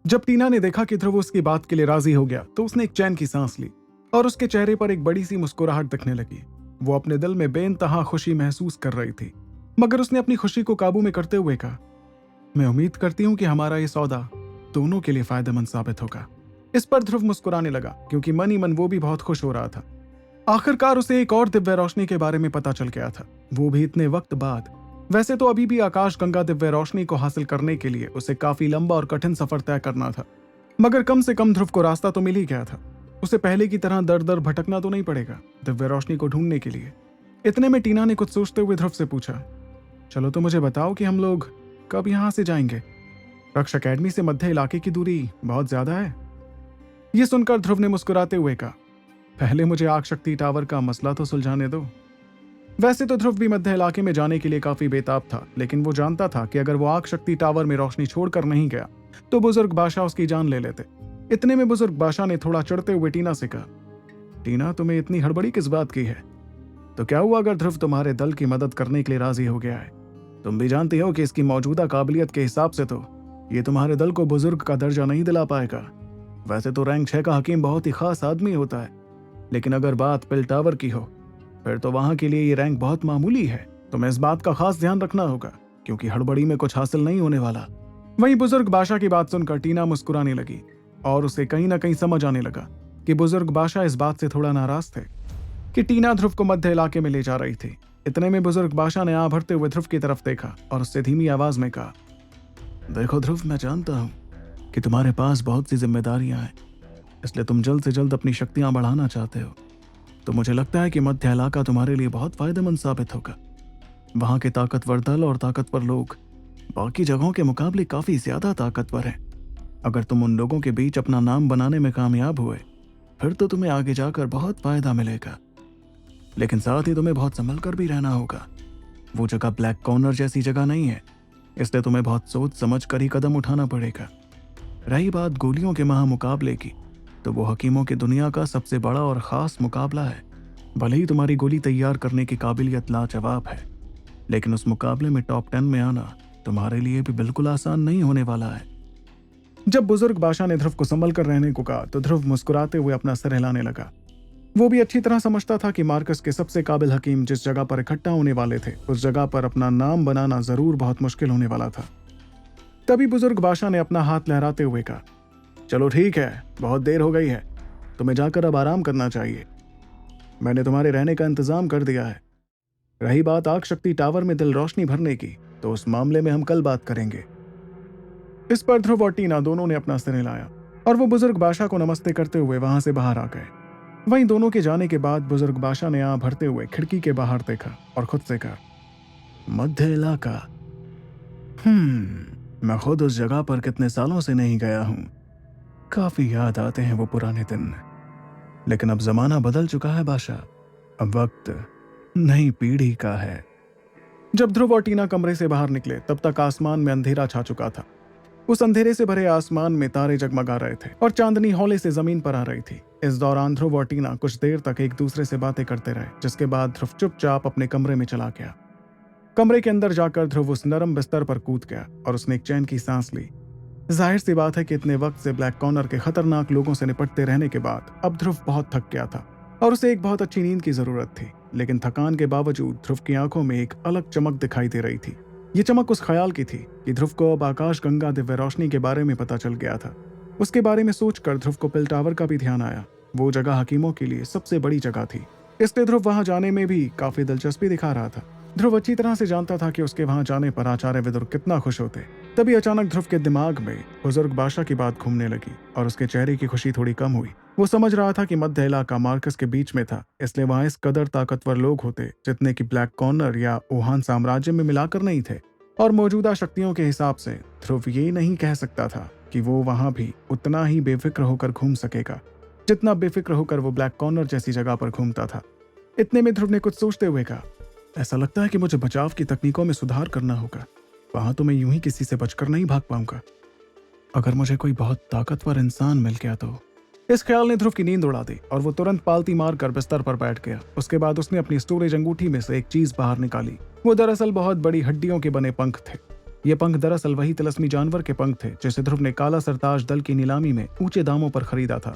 जब टीना ने देखा कि ध्रुव उसकी बात के लिए राजी हो गया तो उसने एक चैन की सांस ली और उसके चेहरे पर एक बड़ी सी मुस्कुराहट दिखने लगी। वो अपने दिल में बेइंतहा खुशी महसूस कर रही थी, मगर उसने अपनी खुशी को काबू में करते हुए कहा, मैं उम्मीद करती हूँ कि हमारा ये सौदा दोनों के लिए फायदेमंद साबित होगा। इस पर ध्रुव मुस्कुराने लगा, क्योंकि मन ही मन वो भी बहुत खुश हो रहा था। आखिरकार उसे एक और दिव्य रोशनी के बारे में पता चल गया था, वो भी इतने वक्त बाद। वैसे तो अभी भी आकाश गंगा दिव्य रोशनी को हासिल करने के लिए उसे काफी लंबा और कठिन सफर तय करना था, मगर कम से कम ध्रुव को रास्ता तो मिल ही गया था। उसे पहले की तरह दर दर भटकना तो नहीं पड़ेगा दिव्य रोशनी को ढूंढने के लिए। इतने में टीना ने कुछ सोचते हुए ध्रुव से पूछा, चलो तो मुझे बताओ कि हम लोग कब यहाँ से जाएंगे? रक्ष अकेडमी से मध्य इलाके की दूरी बहुत ज्यादा है। ये सुनकर ध्रुव ने मुस्कुराते हुए कहा, पहले मुझे आग शक्ति टावर का मसला तो सुलझाने दो। वैसे तो ध्रुव भी मध्य इलाके में जाने के लिए काफी बेताब था, लेकिन वो जानता था कि अगर वो आग शक्ति टावर में रोशनी छोड़कर नहीं गया तो बुजुर्ग बादशाह उसकी जान ले लेते। इतने में बुजुर्ग बादशाह ने थोड़ा चिढ़ते हुए टीना से कहा, टीना, तुम्हें इतनी हड़बड़ी किस बात की है? तो क्या हुआ अगर ध्रुव तुम्हारे दल की मदद करने के लिए राजी हो गया है? तुम भी जानती हो कि इसकी मौजूदा काबिलियत के हिसाब से तो ये तुम्हारे दल को बुजुर्ग का दर्जा नहीं दिला पाएगा। वैसे तो रैंक 6 का हकीम बहुत ही खास आदमी होता है, लेकिन अगर बात पिल टावर की हो फिर तो वहां के लिए ये रैंक बहुत मामूली है। तुम्हें इस बात का खास ध्यान रखना होगा, क्योंकि हड़बड़ी में कुछ हासिल नहीं होने वाला। वहीं बुजुर्ग बादशाह की बात सुनकर टीना मुस्कुराने लगी और उसे कहीं ना कहीं समझ आने लगा कि बुजुर्ग बादशाह इस बात से थोड़ा नाराज थे कि टीना ध्रुव को मध्य इलाके में ले जा रही थी। इतने में बुजुर्ग बादशाह ने आह भरते हुए ध्रुव की तरफ देखा और उससे धीमी आवाज में कहा, देखो ध्रुव, मैं जानता हूं कि तुम्हारे पास बहुत सी जिम्मेदारियां हैं, इसलिए तुम जल्द से जल्द अपनी शक्तियां बढ़ाना चाहते हो। तो मुझे लगता है कि मध्य इलाका तुम्हारे लिए बहुत फायदेमंद साबित होगा। वहां के ताकतवर दल और ताकतवर लोग बाकी जगहों के मुकाबले काफी ज्यादा ताकतवर हैं। अगर तुम उन लोगों के बीच अपना नाम बनाने में कामयाब हुए फिर तो तुम्हें आगे जाकर बहुत फायदा मिलेगा, लेकिन साथ ही तुम्हें बहुत संभल कर भी रहना होगा। वो जगह ब्लैक कॉर्नर जैसी जगह नहीं है, इसलिए तुम्हें बहुत सोच समझ कर ही कदम उठाना पड़ेगा। रही बात गोलियों के महामुकाबले की, तो वो हकीमों की दुनिया का सबसे बड़ा और खास मुकाबला है। भले ही तुम्हारी गोली तैयार करने की काबिलियत लाजवाब है, लेकिन उस मुकाबले में टॉप 10 में आना तुम्हारे लिए भी बिल्कुल आसान नहीं होने वाला है। जब बुजुर्ग बादशाह ने ध्रुव को संभल कर रहने को कहा तो ध्रुव मुस्कुराते हुए अपना सर हिलाने लगा। वो भी अच्छी तरह समझता था कि मार्कस के सबसे काबिल हकीम जिस जगह पर इकट्ठा होने वाले थे, उस जगह पर अपना नाम बनाना जरूर बहुत मुश्किल होने वाला था। तभी बुजुर्ग बादशाह ने अपना हाथ लहराते हुए कहा, चलो ठीक है, बहुत देर हो गई है, तुम्हें जाकर अब आराम करना चाहिए। मैंने तुम्हारे रहने का इंतजाम कर दिया है। रही बात आग शक्ति टावर में दिल रोशनी भरने की, तो उस मामले में हम कल बात करेंगे। इस पर ध्रुव और टीना दोनों ने अपना सिर हिलाया और वो बुजुर्ग बादशाह को नमस्ते करते हुए वहां से बाहर आ गए। वहीं दोनों के जाने के बाद बुजुर्ग बादशाह ने आंख भरते हुए खिड़की के बाहर देखा और खुद से कहा, मध्य इलाका, मैं खुद उस जगह पर कितने सालों से नहीं गया हूं। काफी याद आते हैं वो पुराने दिन, लेकिन अब जमाना बदल चुका है बादशाह, अब वक्त नई पीढ़ी का है। जब ध्रुव और टीना कमरे से बाहर निकले तब तक आसमान में अंधेरा छा चुका था। उस अंधेरे से भरे आसमान में तारे जगमगा रहे थे और चांदनी हौले से जमीन पर आ रही थी। इस दौरान ध्रुव और टीना कुछ देर तक एक दूसरे से बातें करते रहे, जिसके बाद ध्रुव चुपचाप अपने कमरे में चला गया। कमरे के अंदर जाकर ध्रुव उस नरम बिस्तर पर कूद गया और उसने एक चैन की सांस ली। जाहिर सी बात है कि इतने वक्त से ब्लैक कॉर्नर के खतरनाक लोगों से निपटते रहने के बाद अब ध्रुव बहुत थक गया था और उसे एक बहुत अच्छी नींद की जरूरत थी। लेकिन थकान के बावजूद ध्रुव की आंखों में एक अलग चमक दिखाई दे रही थी। ये चमक उस ख्याल की थी कि ध्रुव को अब आकाश गंगा दिव्य रोशनी के बारे में पता चल गया था। उसके बारे में सोचकर ध्रुव को पिल टावर का भी ध्यान आया। वो जगह हकीमों के लिए सबसे बड़ी जगह थी, इसलिए ध्रुव वहां जाने में भी काफी दिलचस्पी दिखा रहा था। ध्रुव अच्छी तरह से जानता था कि उसके वहां जाने पर आचार्य विदुर कितना खुश होते। तभी अचानक ध्रुव के दिमाग में बुजुर्ग बादशाह की बात घूमने लगी और उसके चेहरे की खुशी थोड़ी कम हुई। वो समझ रहा था कि मध्य इलाका मार्कस के बीच में था, इसलिए वहां इस कदर ताकतवर लोग होते जितने कि ब्लैक कॉर्नर या वुहान साम्राज्य में मिलाकर नहीं थे। और मौजूदा शक्तियों के हिसाब से ध्रुव ये नहीं कह सकता था कि वो वहां भी उतना ही बेफिक्र होकर घूम सकेगा जितना बेफिक्र होकर वो ब्लैक कॉर्नर जैसी जगह पर घूमता था। इतने में ध्रुव ने कुछ सोचते हुए कहा, ऐसा लगता है कि मुझे बचाव की तकनीकों में सुधार करना होगा। वहां तो मैं यूं ही किसी से बचकर नहीं भाग पाऊंगा। अगर मुझे कोई बहुत ताकतवर इंसान मिल गया तो। इस ख्याल ने ध्रुव की नींद उड़ा दी और वो तुरंत पालती मारकर बिस्तर पर बैठ गया। उसके बाद उसने अपनी स्टोरेज अंगूठी में से एक चीज बाहर निकाली। वो दरअसल बहुत बड़ी हड्डियों के बने पंख थे। ये पंख दरअसल वही तिलस्मी जानवर के पंख थे जिसे ध्रुव ने काला सरताज दल की नीलामी में ऊंचे दामों पर खरीदा था।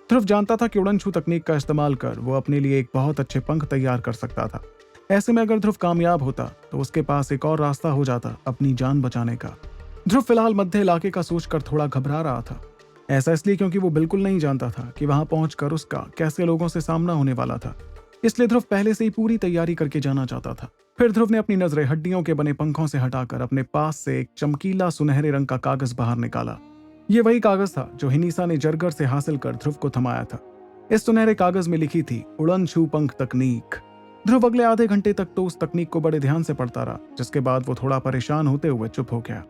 ध्रुव जानता था कि उड़नछू तकनीक का इस्तेमाल कर वो अपने लिए एक बहुत अच्छे पंख तैयार कर सकता था। ऐसे में अगर ध्रुव कामयाब होता तो उसके पास एक और रास्ता हो जाता अपनी जान बचाने का। ध्रुव फिलहाल मध्य इलाके का सोचकर थोड़ा घबरा रहा था। ऐसा इसलिए क्योंकि वो बिल्कुल नहीं जानता था कि वहां पहुंचकर उसका कैसे लोगों से सामना होने वाला था। इसलिए ध्रुव पहले से ही पूरी तैयारी करके जाना चाहता था। फिर ध्रुव ने अपनी नजरें हड्डियों के बने पंखों से हटाकर अपने पास से एक चमकीला सुनहरे रंग का कागज बाहर निकाला। ये वही कागज था जो हिनीसा ने जरगर से हासिल कर ध्रुव को थमाया था। इस सुनहरे कागज में लिखी थी उड़नछू पंख तकनीक। ध्रुव अगले आधे घंटे तक तो उस तकनीक को बड़े ध्यान से पढ़ता रहा, जिसके बाद वो थोड़ा परेशान होते हुए चुप हो गया।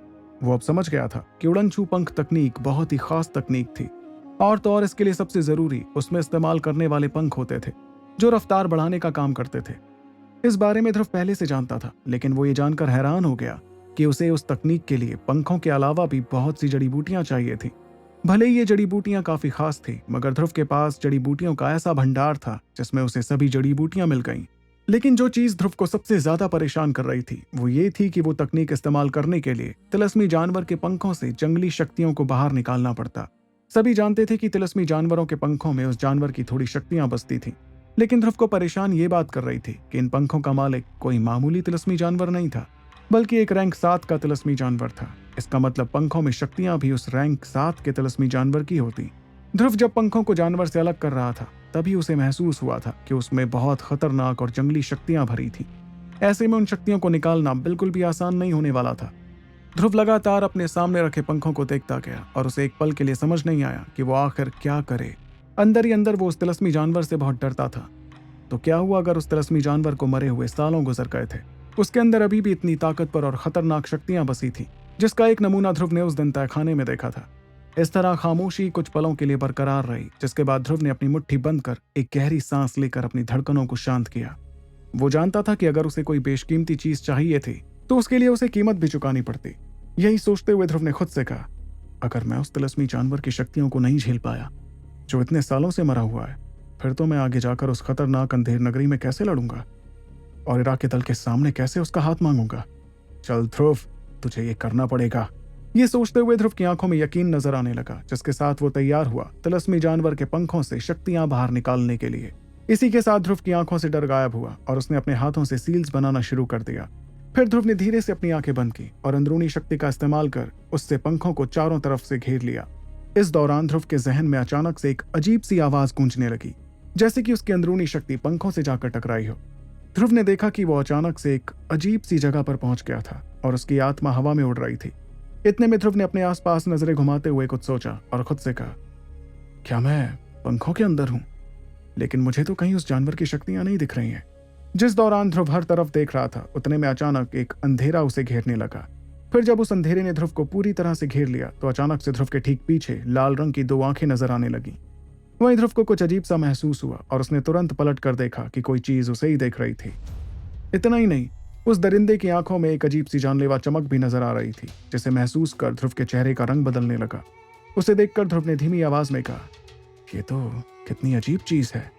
वो अब समझ गया था कि उड़नछू पंख तकनीक बहुत ही खास तकनीक थी, और तो और इसके लिए सबसे जरूरी उसमें इस्तेमाल करने वाले पंख होते थे जो रफ्तार बढ़ाने का काम करते थे। इस बारे में ध्रुव पहले से जानता था, लेकिन वो ये जानकर हैरान हो गया कि उसे उस तकनीक के लिए पंखों के अलावा भी बहुत सी जड़ी बूटियां चाहिए थी। भले ही ये जड़ी बूटियां काफी खास थी, मगर ध्रुव के पास जड़ी बूटियों का ऐसा भंडार था जिसमें उसे सभी जड़ी बूटियां मिल गईं। लेकिन जो चीज ध्रुव को सबसे ज्यादा परेशान कर रही थी वो ये थी कि वो तकनीक इस्तेमाल करने के लिए तिलस्मी जानवर के पंखों से जंगली शक्तियों को बाहर निकालना पड़ता। सभी जानते थे कि तिलस्मी जानवरों के पंखों में उस जानवर की थोड़ी शक्तियां बसती थी, लेकिन ध्रुव को परेशान ये बात कर रही थी कि इन पंखों का मालिक कोई मामूली तिलस्मी जानवर नहीं था, बल्कि एक रैंक 7 का तिलस्मी जानवर था। इसका मतलब पंखों में शक्तियां भी उस रैंक 7 के तिलस्मी जानवर की होती। ध्रुव जब पंखों को जानवर से अलग कर रहा था तभी उसे महसूस हुआ था कि उसमें बहुत खतरनाक और जंगली शक्तियां भरी थी। ऐसे में उन शक्तियों को निकालना बिल्कुल भी आसान नहीं होने वाला था। ध्रुव लगातार अपने सामने रखे पंखों को देखता गया और उसे एक पल के लिए समझ नहीं आया कि वो आखिर क्या करे। अंदर ही अंदर वो उस तिलस्मी जानवर से बहुत डरता था। तो क्या हुआ अगर उस तिलस्मी जानवर को मरे हुए सालों गुजर गए थे? उसके अंदर अभी भी इतनी ताकतवर और खतरनाक शक्तियां बसी थी, जिसका एक नमूना ध्रुव ने उस दिन तहखाने में देखा था। इस तरह खामोशी कुछ पलों के लिए बरकरार रही, जिसके बाद ध्रुव ने अपनी मुट्ठी बंद कर एक गहरी सांस लेकर अपनी धड़कनों को शांत किया। वो जानता था कि अगर उसे कोई बेशकीमती चीज चाहिए थी तो उसके लिए उसे कीमत भी चुकानी पड़ती। यही सोचते हुए ध्रुव ने खुद से कहा, अगर मैं उस तिलस्मी जानवर की शक्तियों को नहीं झेल पाया जो इतने सालों से मरा हुआ है, फिर तो मैं आगे जाकर उस खतरनाक अंधेर नगरी में कैसे लड़ूंगा और इराक़ी दल के सामने कैसे उसका हाथ मांगूंगा। चल ध्रुव, तुझे ये करना पड़ेगा। ये सोचते हुए ध्रुव की आंखों में यकीन नजर आने लगा, जिसके साथ वो तैयार हुआ तिलस्मी जानवर के पंखों से शक्तियां बाहर निकालने के लिए। इसी के साथ ध्रुव की आंखों से डर गायब हुआ और उसने अपने हाथों से सील्स बनाना शुरू कर दिया। फिर ध्रुव ने धीरे से अपनी आंखें बंद की और अंदरूनी शक्ति का इस्तेमाल कर उससे पंखों को चारों तरफ से घेर लिया। इस दौरान ध्रुव के जहन में अचानक से एक अजीब सी आवाज गूंजने लगी, जैसे कि उसकी अंदरूनी शक्ति पंखों से जाकर टकराई हो। ध्रुव ने देखा कि वो अचानक से एक अजीब सी जगह पर पहुंच गया था और उसकी आत्मा हवा में उड़ रही थी। इतने में ध्रुव ने अपने आसपास नजरें घुमाते हुए कुछ सोचा और खुद से कहा, क्या मैं पंखों के अंदर हूं? लेकिन मुझे तो कहीं उस जानवर की शक्तियां नहीं दिख रही हैं। जिस दौरान ध्रुव हर तरफ देख रहा था, उतने में अचानक एक अंधेरा उसे घेरने लगा। फिर जब उस अंधेरे ने ध्रुव को पूरी तरह से घेर लिया तो अचानक से ध्रुव के ठीक पीछे लाल रंग की 2 आंखें नजर आने लगी। वहीं ध्रुव को कुछ अजीब सा महसूस हुआ और उसने तुरंत पलट कर देखा कि कोई चीज उसे ही देख रही थी। इतना ही नहीं, उस दरिंदे की आंखों में एक अजीब सी जानलेवा चमक भी नजर आ रही थी, जिसे महसूस कर ध्रुव के चेहरे का रंग बदलने लगा। उसे देखकर ध्रुव ने धीमी आवाज में कहा, ये तो कितनी अजीब चीज है।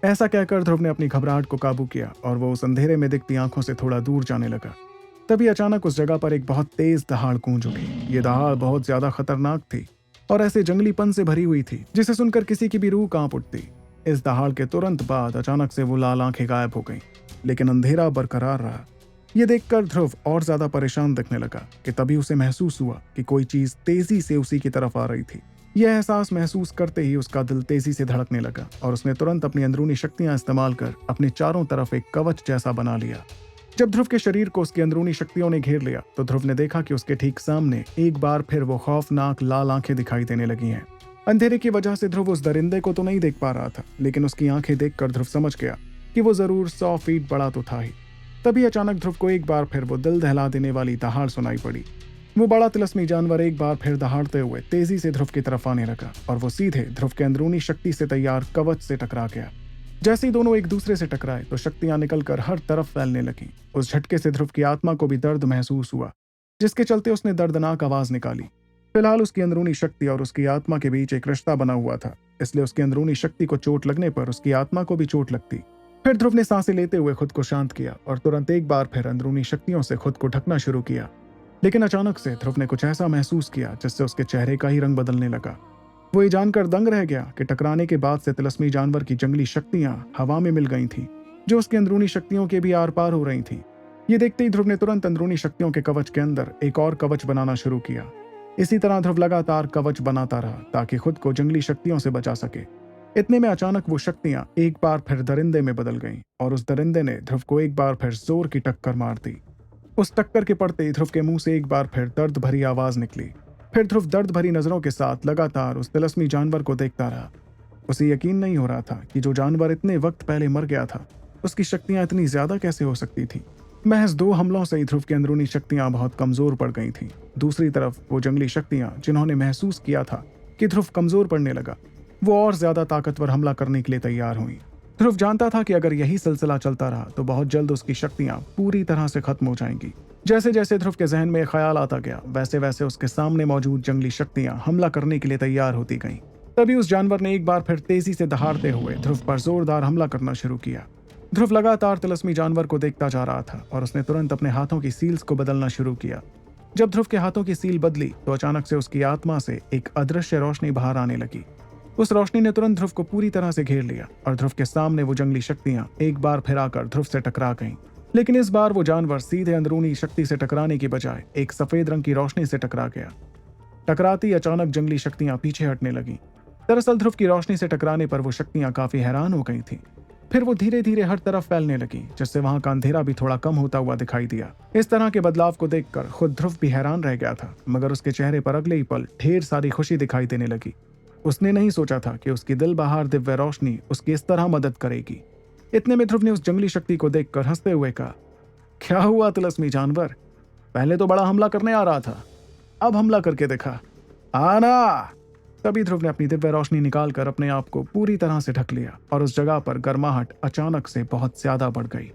ऐसा कहकर ध्रुव ने अपनी घबराहट को काबू किया और वो उस अंधेरे में दिखती आंखों से थोड़ा दूर जाने लगा। तभी अचानक उस जगह पर एक बहुत तेज दहाड़ गूंज उठी। ये दहाड़ बहुत ज्यादा खतरनाक थी और ऐसे जंगलीपन से भरी हुई थी जिसे सुनकर किसी की भी रूह कांप उठती। इस दहाड़ के तुरंत बाद अचानक से वो लाल आंखें गायब हो गईं, लेकिन अंधेरा बरकरार रहा। ये देखकर ध्रुव और ज्यादा परेशान दिखने लगा कि तभी उसे महसूस हुआ कि कोई चीज तेजी से उसी की तरफ आ रही थी। यह एहसास महसूस करते ही उसका दिल तेजी से धड़कने लगा और उसने तुरंत अपनी अंदरूनी शक्तियां इस्तेमाल कर अपने चारों तरफ एक कवच जैसा बना लिया। जब ध्रुव के शरीर को उसकी अंदरूनी शक्तियों ने घेर लिया तो ध्रुव ने देखा कि उसके ठीक सामने एक बार फिर वो खौफनाक लाल आंखें दिखाई देने लगी हैं। अंधेरे की वजह से ध्रुव उस दरिंदे को तो नहीं देख पा रहा था, लेकिन उसकी आंखें देखकर ध्रुव समझ गया कि वो जरूर 100 फीट बड़ा तो था ही। तभी अचानक ध्रुव को एक बार फिर वो दिल दहला देने वाली दहाड़ सुनाई पड़ी। वो बड़ा तिलस्मी जानवर एक बार फिर दहाड़ते हुए तेजी से ध्रुव की तरफ आने लगा और वो सीधे ध्रुव के अंदरूनी शक्ति से तैयार कवच से टकरा गया। जैसे ही दोनों एक दूसरे से टकराए तो शक्तियां निकलकर हर तरफ फैलने लगीं। उस झटके से ध्रुव की आत्मा को भी दर्द महसूस हुआ, जिसके चलते उसने दर्दनाक आवाज निकाली। फिलहाल उसकी अंदरूनी शक्ति और उसकी आत्मा के बीच एक रिश्ता बना हुआ था, इसलिए उसकी अंदरूनी शक्ति को चोट लगने पर उसकी आत्मा को भी चोट लगती। फिर ध्रुव ने सांसें लेते हुए खुद को शांत किया और तुरंत एक बार फिर अंदरूनी शक्तियों से खुद को ढकना शुरू किया। लेकिन अचानक से ध्रुव ने कुछ ऐसा महसूस किया जिससे उसके चेहरे का ही रंग बदलने लगा। वो ये जानकर दंग रह गया कि टकराने के बाद से तिलस्मी जानवर की जंगली शक्तियां हवा में मिल गई थीं, जो उसकी अंदरूनी शक्तियों के भी आर पार हो रही थीं। ये देखते ही ध्रुव ने तुरंत अंदरूनी शक्तियों के कवच के अंदर एक और कवच बनाना शुरू किया। इसी तरह ध्रुव लगातार कवच बनाता रहा ताकि खुद को जंगली शक्तियों से बचा सके। इतने में अचानक वो शक्तियां एक बार फिर दरिंदे में बदल गईं और उस दरिंदे ने ध्रुव को एक बार फिर जोर की टक्कर मार दी। उस टक्कर के पड़ते ही ध्रुव के मुंह से एक बार फिर दर्द भरी आवाज निकली। फिर ध्रुव दर्द भरी नजरों के साथ लगातार उस तिलस्मी जानवर को देखता रहा। उसे यकीन नहीं हो रहा था कि जो जानवर इतने वक्त पहले मर गया था, उसकी शक्तियां इतनी ज्यादा कैसे हो सकती थी। महज 2 हमलों से ही ध्रुव की अंदरूनी शक्तियां बहुत कमजोर पड़ गई थीं। दूसरी तरफ वो जंगली शक्तियां जिन्होंने महसूस किया था कि ध्रुव कमजोर पड़ने लगा, वो और ज्यादा ताकतवर हमला करने के लिए तैयार हुई। ध्रुव जानता था कि अगर यही सिलसिला चलता रहा तो बहुत जल्द उसकी शक्तियां पूरी तरह से खत्म हो जाएंगी। जैसे जैसे ध्रुव के जहन में ख्याल आता गया, वैसे वैसे उसके सामने मौजूद जंगली शक्तियां हमला करने के लिए तैयार होती गईं। तभी उस जानवर ने एक बार फिर तेजी से दहाड़ते हुए ध्रुव पर जोरदार हमला करना शुरू किया। ध्रुव लगातार तिलस्मी जानवर को देखता जा रहा था और उसने तुरंत अपने हाथों की सील्स को बदलना शुरू किया। जब ध्रुव के हाथों की सील बदली तो अचानक से उसकी आत्मा से एक अदृश्य रोशनी बाहर आने लगी। उस रोशनी ने तुरंत ध्रुव को पूरी तरह से घेर लिया और ध्रुव के सामने वो जंगली शक्तियां एक बार फिर आकर ध्रुव से टकरा गईं। लेकिन इस बार वो जानवर सीधे अंदरूनी शक्ति से टकराने की बजाय एक सफेद रंग की रोशनी से टकरा गया। टकराती अचानक जंगली शक्तियां पीछे हटने लगीं। दरअसल ध्रुव की रोशनी से टकराने पर वो शक्तियां काफी हैरान हो गई थीं। फिर वो धीरे धीरे हर तरफ फैलने लगी, जिससे वहां का अंधेरा भी थोड़ा कम होता हुआ दिखाई दिया। इस तरह के बदलाव को देखकर खुद ध्रुव भी हैरान रह गया था, मगर उसके चेहरे पर अगले ही पल ढेर सारी खुशी दिखाई देने लगी। उसने नहीं सोचा था कि उसकी दिल बहार दिव्य रोशनी उसकी इस तरह मदद करेगी। इतने में ध्रुव ने उस जंगली शक्ति को देखकर हंसते हुए कहा, क्या हुआ तिलस्मी जानवर, पहले तो बड़ा हमला करने आ रहा था, अब हमला करके दिखा, आना। तभी ध्रुव ने अपनी दिव्य रोशनी निकालकर अपने आप को पूरी तरह से ढक लिया और उस जगह पर गर्माहट अचानक से बहुत ज्यादा बढ़ गई।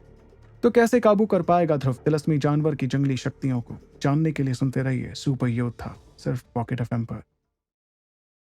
तो कैसे काबू कर पाएगा ध्रुव तिलस्मी जानवर की जंगली शक्तियों को? जानने के लिए सुनते रहिए सुपर योद्धा, सिर्फ पॉकेट एफएम पर।